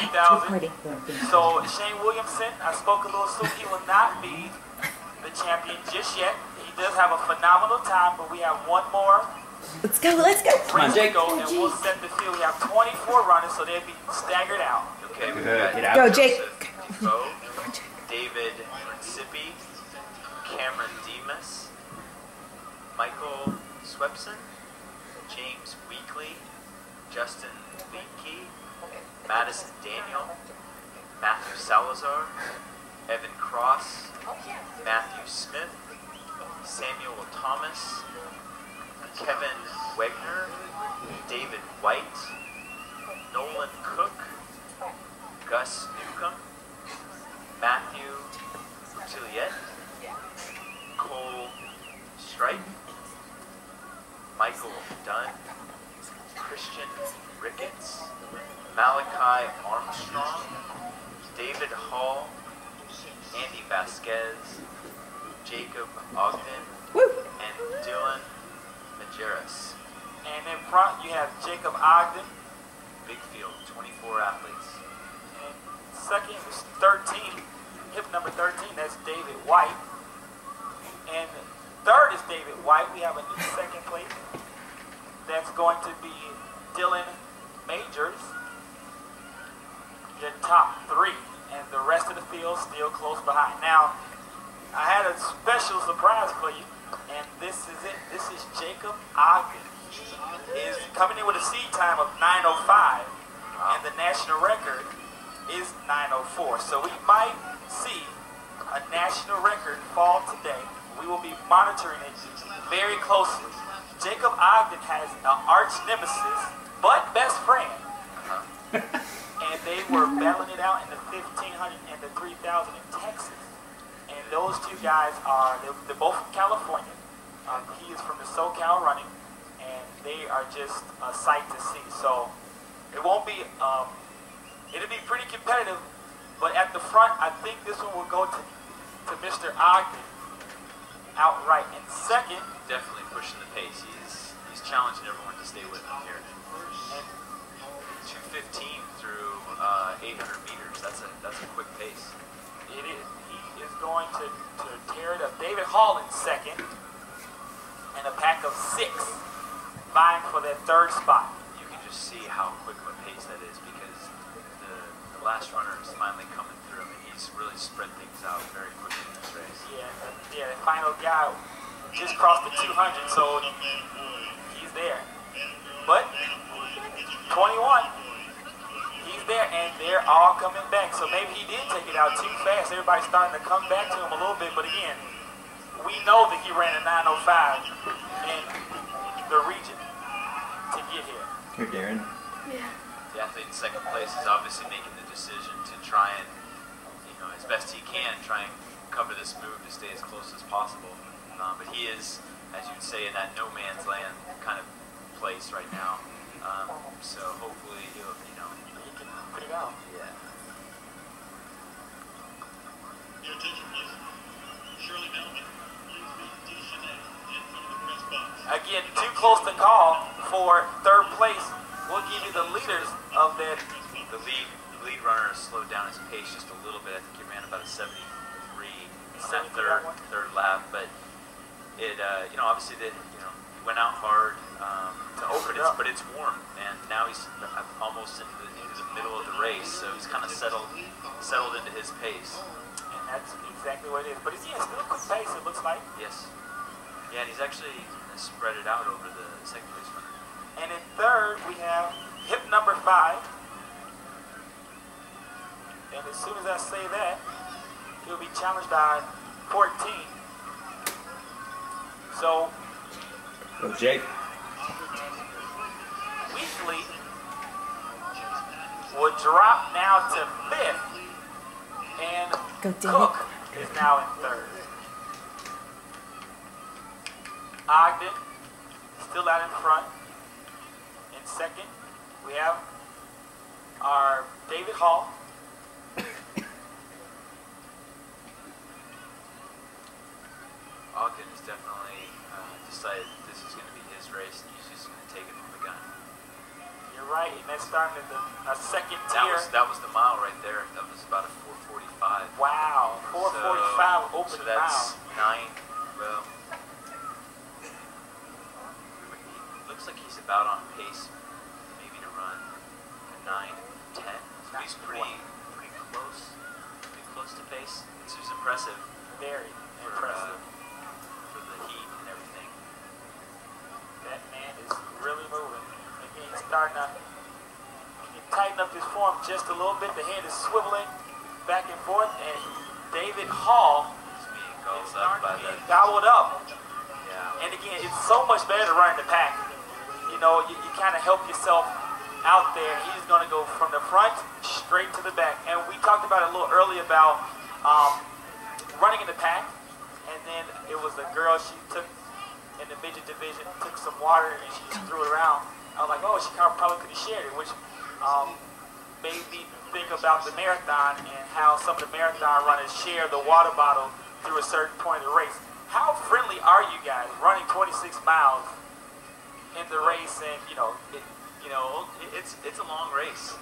3000. So Shane Williamson, I spoke a little soon. He will not be the champion just yet. He does have a phenomenal time, but we have one more. Let's go, let's go. Come on, Jake. And we'll set the field. We have 24 runners, so they'll be staggered out. Okay, we got go, Jake. David Sippy, Cameron Demas, Michael Swepson, James Weekly, Justin Leakey, Madison Daniel, Matthew Salazar, Evan Cross, Matthew Smith, Samuel Thomas, Kevin Wegner, David White, Nolan Cook, Gus Newcomb, Matthew Tilliette, Cole Stripe, Michael Dunn, Christian Ricketts, Malachi Armstrong, David Hall, Andy Vasquez, Jacob Ogden, and Dylan Majerus. And in front you have Jacob Ogden. Big field, 24 athletes. And second is 13, hip number 13, that's David White. And third is David White. We have a new second place. That's going to be Dylan Majors. Your top three. And the rest of the field still close behind. Now, I had a special surprise for you. And this is it. This is Jacob Ogden. He is coming in with a seed time of 9:05. And the national record is 9:04. So we might see a national record fall today. We will be monitoring it very closely. Jacob Ogden has an arch nemesis, but best friend. And they were battling it out in the 1500 and the 3000 in Texas. And those two guys they're both from California. He is from the SoCal running, and they are just a sight to see. So it won't be, it'll be pretty competitive, but at the front, I think this one will go to Mr. Ogden outright. And second, definitely pushing the pace. He's challenging everyone to stay with him here. And 2:15 through 800 meters. That's a quick pace. It is. He is going to tear it up. David Hall in second, and a pack of 6 vying for that third spot. You can just see how quick of a pace that is because the last runner is finally coming through, and he's really spread things out very quickly in this race. Yeah, the final guy just crossed the 200, so he's there. But 21, he's there, and they're all coming back. So maybe he did take it out too fast. Everybody's starting to come back to him a little bit, but again, we know that he ran a 9:05 in the region to get here. Here, Darren. Yeah. The athlete in second place is obviously making the decision to try and, as best he can, try and cover this move to stay as close as possible. But he is, as you'd say, in that no man's land kind of place right now. So hopefully he'll, He can put it out. Yeah. Your attention, please. Shirley Melvin, please be positioned in front of the press box. Again, too close to call for third place. We'll give you the leaders of that. The lead runner has slowed down his pace just a little bit. I think he ran about a 73 in that third lap, but it obviously went out hard to open it, but it's warm, and now he's almost into the middle of the race, so he's kind of settled into his pace. And that's exactly what it is. But again, still a quick pace, it looks like. Yes. Yeah, and he's actually spread it out over the second place runner. And in third, we have hip number 5. And as soon as I say that, he'll be challenged by 14. So, Go, Jake. Weekly will drop now to 5th. And Go, David. Cook is now in third. Ogden still out in front. In second, we have our David Hall. Ogden has definitely decided this is going to be his race, and he's just going to take it from the gun. You're right, and that's that's starting at a second That tier. was the mile right there. That was about a 4:45. Wow, 4:45 open So that's mile. 9. Well, looks like he's about on pace, maybe to run a 9:10. So he's pretty close to pace. This is impressive. Very impressive. For the heat and everything. That man is really moving. Again, he's starting to tighten up his form just a little bit. The head is swiveling back and forth, and David Hall He's being gobbled is up by starting to the. get gobbled up. Yeah. And again, it's so much better to run in the pack. You know, you kind of help yourself out there. He's going to go from the front straight to the back. And we talked about it a little earlier about running in the pack. And then it was a girl she took in the midget division, took some water and she just threw it around. I was like, oh, she probably could have shared it, which made me think about the marathon and how some of the marathon runners share the water bottle through a certain point of the race. How friendly are you guys running 26 miles in the race? And It's a long race.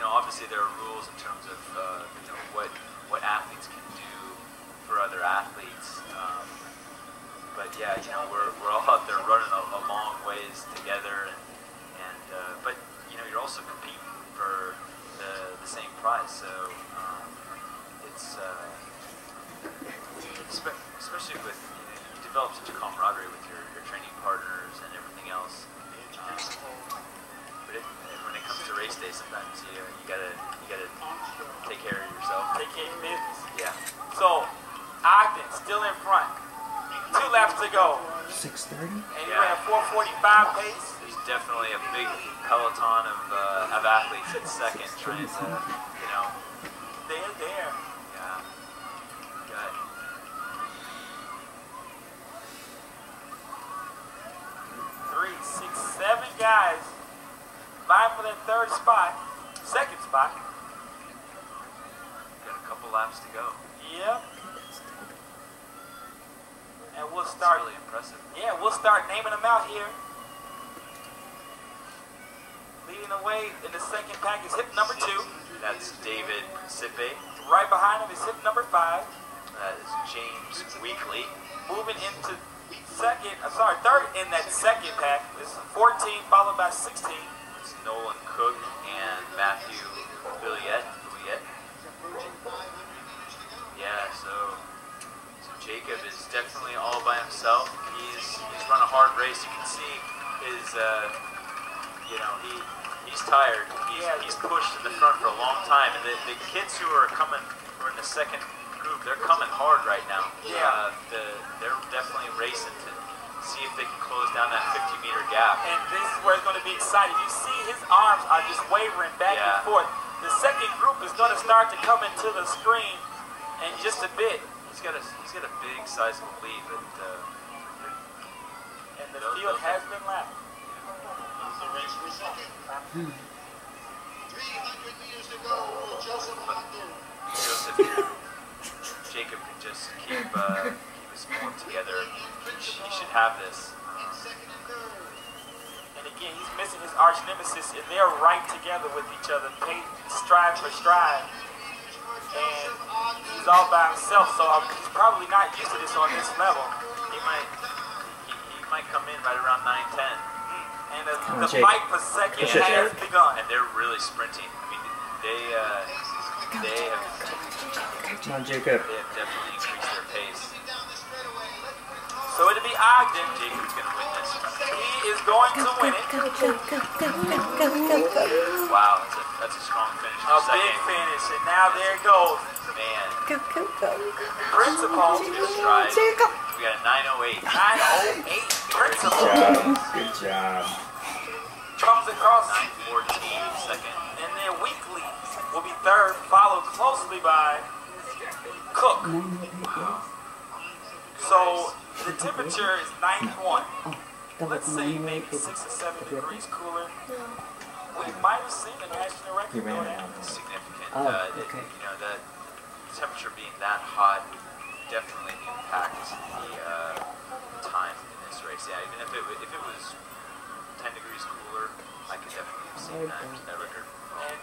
Obviously there are rules in terms of what athletes can do for other athletes. But yeah, we're all out there running a long ways together, but you're also competing for the same prize. So it's especially with you develop such a camaraderie with your training partners and everything else. But when it comes to race day, sometimes you gotta take care of yourself. Take care of your business. Yeah. So, Ogden still in front. 2 laps to go. 6:30. And he ran a 4:45 pace. There's definitely a big peloton of athletes in second trying to, They're there. yeah. Got 3, 6, 7 guys vying for that second spot. a couple laps to go. Yep. And we'll It's start. really impressive. Yeah, we'll start naming them out here. Leading the way in the second pack is hip number 2. That's David Principe. Right behind him is hip number 5. That is James Weekly. Moving into third in that second pack is 14, followed by 16. It's Nolan Cook and Matthew Billiet. Yeah, so Jacob is definitely all by himself. He's run a hard race. You can see his, he's tired. He's pushed in the front for a long time, and the kids who are in the second group, they're coming hard right now. Yeah. They're definitely racing to see if they can close down that 50-meter gap. And this is where it's going to be exciting. You see his arms are just wavering back and forth. The second group is going to start to come into the screen in just a bit. He's got a big, sizable lead, but And the field has been lapped. The race for second. 300 meters to go for Joseph Ogden. Jacob can just keep his form together. He should have this. And again, he's missing his arch nemesis, and they're right together with each other, stride for stride. And he's all by himself, so he's probably not used to this on this level. He might come in right around 9:10. And the fight for second has begun. And they're really sprinting. I mean, they have Come on, Jacob. definitely increased their pace. So it'll be Ogden. Jacob's going to win this. He is going to win it. Wow, that's a strong finish. A big finish, and now there it goes. Man. Principal. Good stride. We got a 9:08. 9:08. Principal. Good job. Comes across. 9:14 second. And then Weekly will be third, followed closely by Cook. So the temperature is 91. Let's say maybe 6 or 7 degrees cooler. We might have seen a national record go down. Significant. Okay. The temperature being that hot would definitely impact the time in this race. Yeah, even if it was 10 degrees cooler, I could definitely have seen that record. And